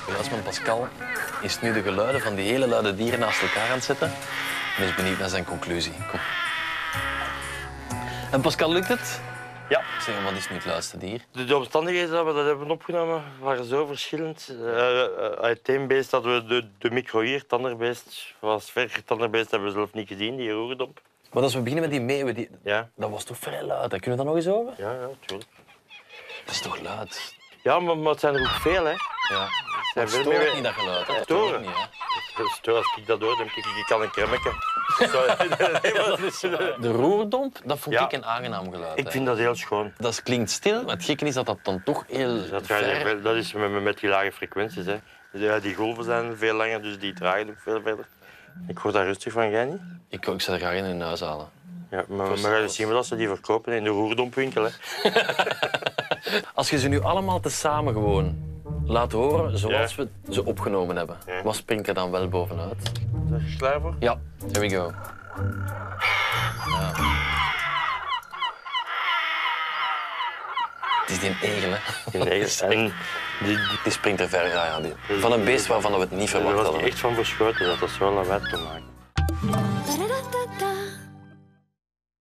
Geluidsman Pascal is nu de geluiden van die hele luide dieren naast elkaar aan het zetten. En is benieuwd naar zijn conclusie. Kom. En Pascal, lukt het? Ja. Zeg, wat is nu het luidste dier? De omstandigheden dat we dat hebben opgenomen waren zo verschillend. Uit het een beest hadden we de micro hier, het andere beest was ver. Het andere beest hebben we zelf niet gezien, die roerdomp. Maar als we beginnen met die meeuwen, Ja. dat was toch vrij luid? Hè? Kunnen we dat nog eens over? Ja, tuurlijk. Dat is toch luid? Ja, maar het zijn er ook veel, hè. Ja. Zijn Het veel stoort meer- niet dat geluid. Hè? Dat Storen? stoort niet, hè? Stel, als ik dat hoor, dan denk ik kan een kremmetje. De roerdomp, dat vond Ja. ik een aangenaam geluid. Ik vind dat heel schoon. Dat klinkt stil, maar het gekke is dat dat dan toch heel Dat is met die lage frequenties. Hè. Ja, die golven zijn veel langer, dus die dragen ook veel verder. Ik word daar rustig van, jij niet? Ik zou er graag in hun huis halen. Ja, maar ga je zien dat ze die verkopen in de roerdompwinkel. Hè. Als je ze nu allemaal tezamen gewoon laat horen zoals Ja. we ze opgenomen hebben, Ja. wat springt er dan wel bovenuit? Ben je klaar voor? Ja, here we go. Ja. Het is die egel, hè? Nee, en Die springt er ver. Ja, van een beest waarvan we het niet daar verwacht was ik hadden. echt van verschoten dat dat zo lawaai kon maken.